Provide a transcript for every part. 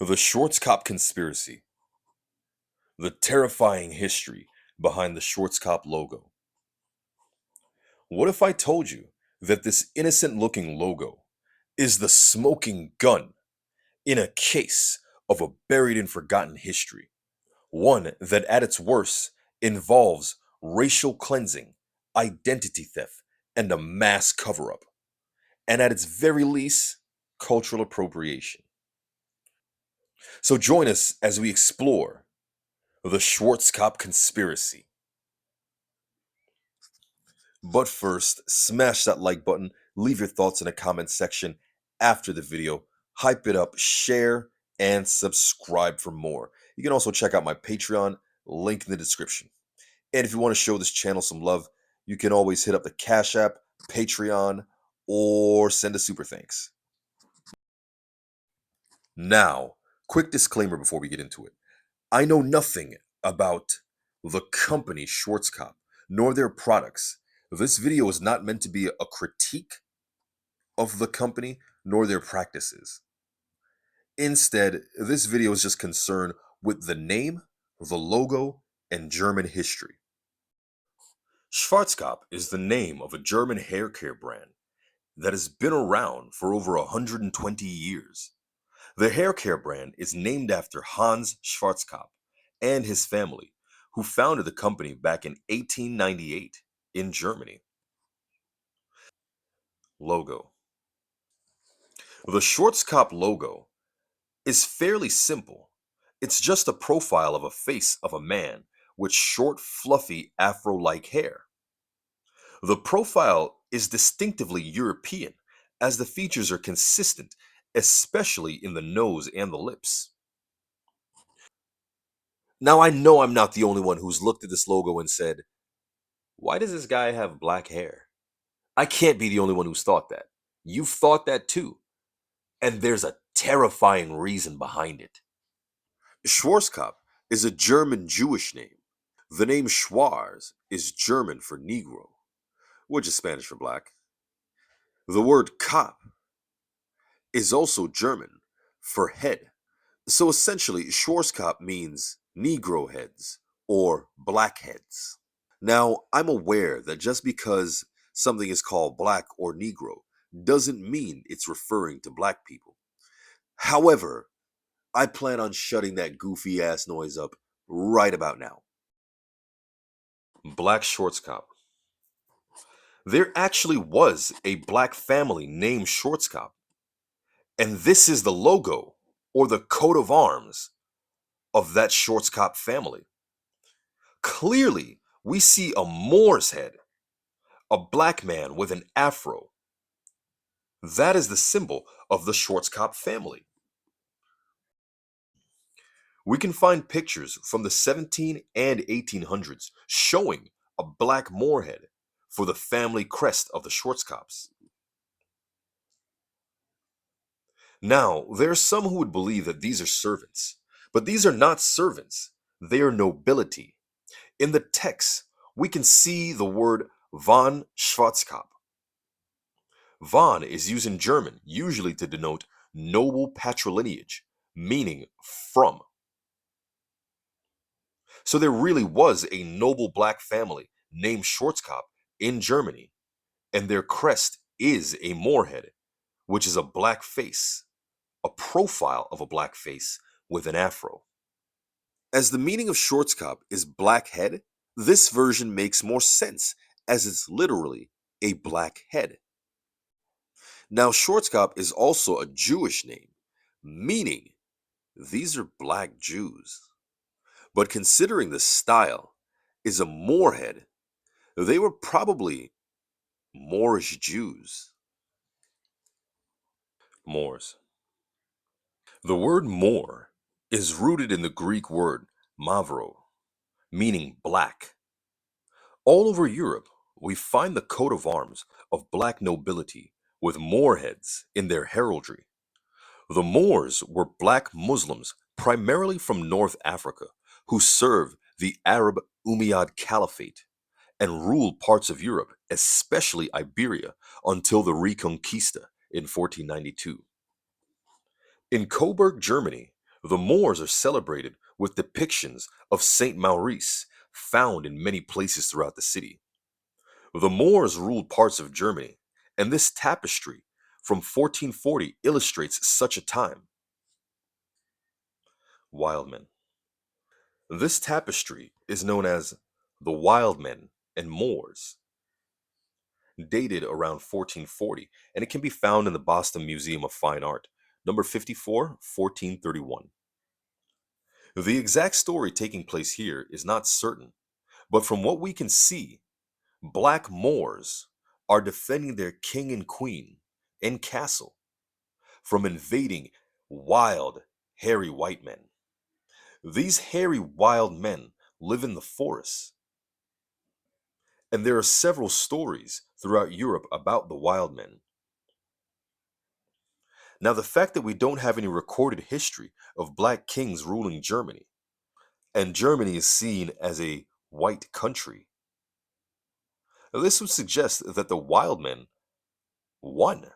The Schwarzkopf conspiracy, the terrifying history behind the Schwarzkopf logo. What if I told you that this innocent looking logo is the smoking gun in a case of a buried and forgotten history? One that at its worst involves racial cleansing, identity theft, and a mass cover up, and at its very least, cultural appropriation. So join us as we explore the Schwarzkopf conspiracy. But first, smash that like button, leave your thoughts in the comments section after the video, hype it up, share, and subscribe for more. You can also check out my Patreon, link in the description. And if you want to show this channel some love, you can always hit up the Cash App, Patreon, or send a super thanks. Now, quick disclaimer before we get into it. I know nothing about the company Schwarzkopf, nor their products. This video is not meant to be a critique of the company, nor their practices. Instead, this video is just concerned with the name, the logo, and German history. Schwarzkopf is the name of a German hair care brand that has been around for over 120 years. The hair care brand is named after Hans Schwarzkopf and his family, who founded the company back in 1898 in Germany. Logo. The Schwarzkopf logo is fairly simple. It's just a profile of a face of a man with short, fluffy, afro-like hair. The profile is distinctively European, as the features are consistent, especially in the nose and the lips. Now, I know I'm not the only one who's looked at this logo and said, why does this guy have black hair? I can't be the only one who's thought that. You've thought that too. And there's a terrifying reason behind it. Schwarzkopf is a German Jewish name. The name Schwarz is German for Negro, which is Spanish for black. The word Kop is also German for head. So essentially, Schwarzkopf means Negro heads or black heads. Now, I'm aware that just because something is called black or Negro doesn't mean it's referring to black people. However, I plan on shutting that goofy ass noise up right about now. Black Schwarzkopf. There actually was a black family named Schwarzkopf. And this is the logo or the coat of arms of that Schwarzkopf family. Clearly, we see a Moor's head, a black man with an afro. That is the symbol of the Schwarzkopf family. We can find pictures from the 17 and 1800s showing a black Moor head for the family crest of the Schwarzkopfs. Now, there are some who would believe that these are servants, but these are not servants, they are nobility. In the text, we can see the word von Schwarzkopf. Von is used in German, usually to denote noble patrilineage, meaning from. So there really was a noble black family named Schwarzkopf in Germany, and their crest is a moorhead, which is a black face, a profile of a black face with an afro. As the meaning of Schwarzkopf is black head, this version makes more sense as it's literally a black head. Now, Schwarzkopf is also a Jewish name, meaning these are black Jews. But considering the style is a Moorhead, they were probably Moorish Jews. Moors. The word Moor is rooted in the Greek word mavro, meaning black. All over Europe, we find the coat of arms of black nobility with Moor heads in their heraldry. The Moors were black Muslims primarily from North Africa who served the Arab Umayyad Caliphate and ruled parts of Europe, especially Iberia, until the Reconquista in 1492. In Coburg, Germany, The Moors are celebrated with depictions of Saint Maurice found in many places throughout the city. The Moors ruled parts of Germany, and this tapestry from 1440 illustrates such a time. Wildmen. This tapestry is known as the Wildmen and Moors, dated around 1440, and it can be found in the Boston Museum of Fine Art, number 54, 1431. The exact story taking place here is not certain, but from what we can see, black Moors are defending their king and queen and castle from invading wild, hairy white men. These hairy, wild men live in the forests, and there are several stories throughout Europe about the wild men. Now, the fact that we don't have any recorded history of black kings ruling Germany, and Germany is seen as a white country, this would suggest that the wild men won.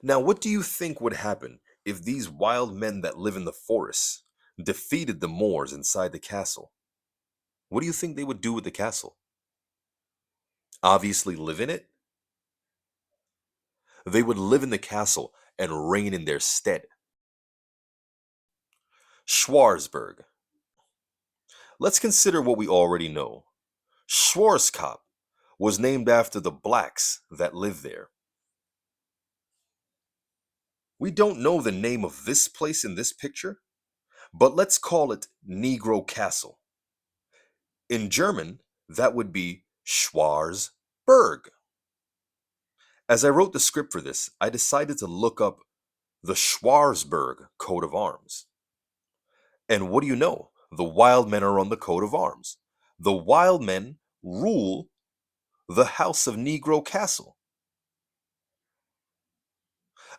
Now, what do you think would happen if these wild men that live in the forests defeated the Moors inside the castle? What do you think they would do with the castle? Obviously, live in it? They would live in the castle and reign in their stead. Schwarzburg. Let's consider what we already know. Schwarzkopf was named after the blacks that live there. We don't know the name of this place in this picture, but let's call it Negro Castle. In German, that would be Schwarzburg. As I wrote the script for this, I decided to look up the Schwarzburg coat of arms. And what do you know? The wild men are on the coat of arms. The wild men rule the House of Negro Castle.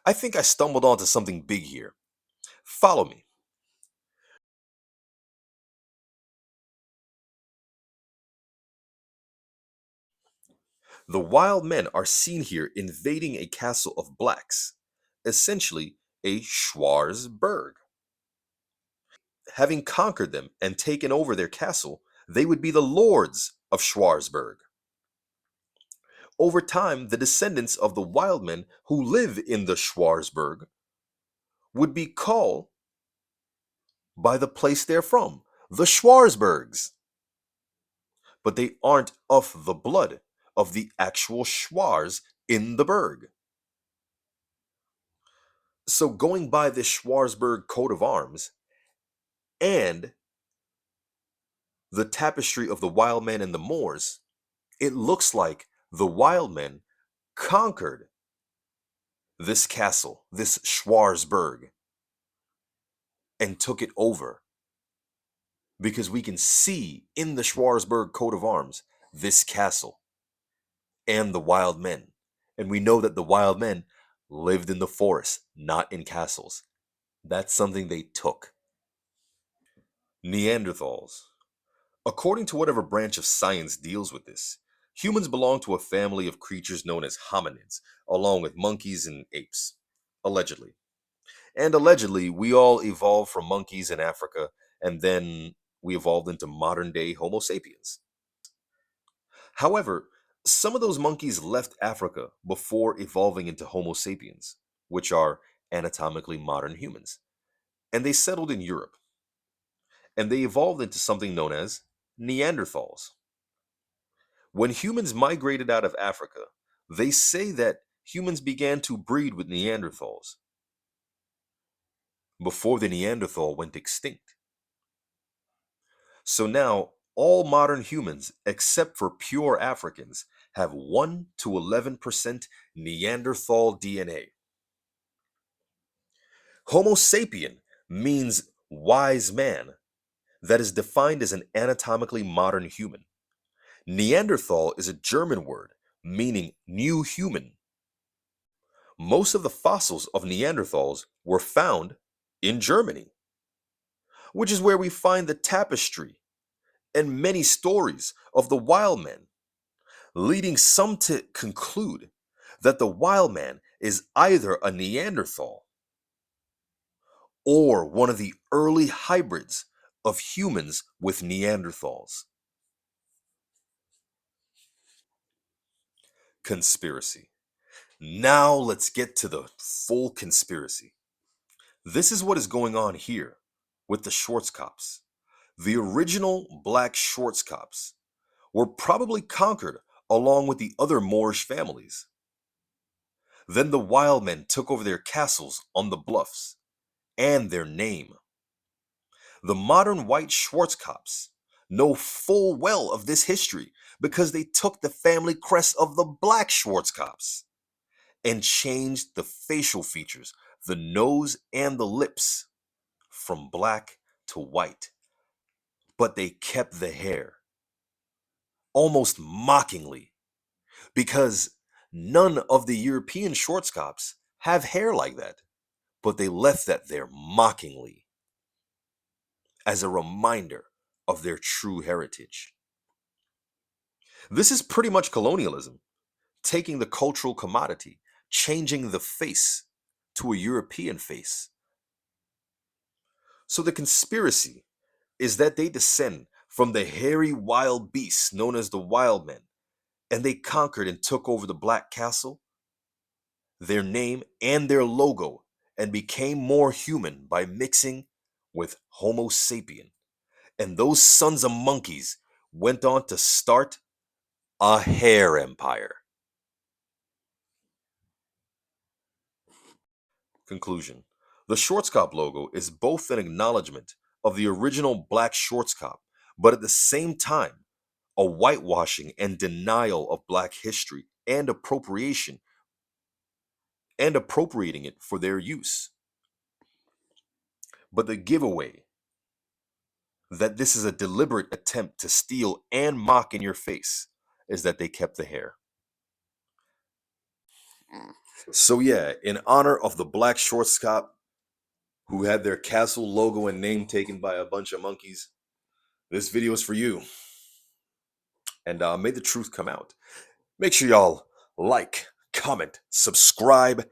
I think I stumbled onto something big here. Follow me. The wild men are seen here invading a castle of blacks, essentially a Schwarzburg. Having conquered them and taken over their castle, they would be the lords of Schwarzburg. Over time, the descendants of the wild men who live in the Schwarzburg would be called by the place they're from, the Schwarzburgs. But they aren't of the blood of the actual Schwarz in the Berg. So going by this Schwarzburg coat of arms and the tapestry of the wild men and the Moors, it looks like the wild men conquered this castle, this Schwarzburg, and took it over. Because we can see in the Schwarzburg coat of arms this castle and the wild men. And we know that the wild men lived in the forest, not in castles. That's something they took. Neanderthals. According to whatever branch of science deals with this, humans belong to a family of creatures known as hominids, along with monkeys and apes, allegedly. And allegedly, we all evolved from monkeys in Africa, and then we evolved into modern day Homo sapiens. However, some of those monkeys left Africa before evolving into Homo sapiens, which are anatomically modern humans, and they settled in Europe, and they evolved into something known as Neanderthals. When humans migrated out of Africa, they say that humans began to breed with Neanderthals before the Neanderthal went extinct. So now, all modern humans, except for pure Africans, have 1 to 11% Neanderthal DNA. Homo sapien means wise man, that is defined as an anatomically modern human. Neanderthal is a German word meaning new human. Most of the fossils of Neanderthals were found in Germany, which is where we find the tapestry and many stories of the wild men, leading some to conclude that the wild man is either a Neanderthal or one of the early hybrids of humans with Neanderthals. Conspiracy. Now let's get to the full conspiracy. This is what is going on here with the Schwarzkopfs. The original black Schwarzkopfs were probably conquered along with the other Moorish families. Then the WILDMEN took over their castles on the bluffs and their name. The modern white Schwarzkopfs know full well of this history because they took the family crest of the black Schwarzkopfs and changed the facial features, the nose and the lips, from black to white. But they kept the hair, almost mockingly, because none of the European Schwarzkopfs have hair like that. But they left that there mockingly as a reminder of their true heritage. This is pretty much colonialism, taking the cultural commodity, changing the face to a European face. So the conspiracy is that they descend from the hairy wild beasts known as the WILDMEN, and they conquered and took over the Black Castle, their name, and their logo, and became more human by mixing with Homo sapien. And those sons of monkeys went on to start a hair empire. Conclusion. The Schwarzkopf logo is both an acknowledgement of the original black Schwarzkopf, but at the same time, a whitewashing and denial of black history and appropriation and appropriating it for their use. But the giveaway that this is a deliberate attempt to steal and mock in your face is that they kept the hair. So yeah, in honor of the black Schwarzkopf who had their castle logo and name taken by a bunch of monkeys, this video is for you. And may the truth come out. Make sure y'all like, comment, subscribe,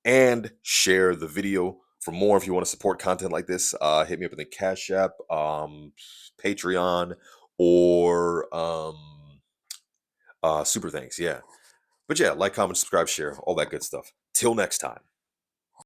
and share the video. For more, if you want to support content like this, hit me up in the Cash App, Patreon, or Super Thanks. Yeah. But yeah, like, comment, subscribe, share, all that good stuff. Till next time.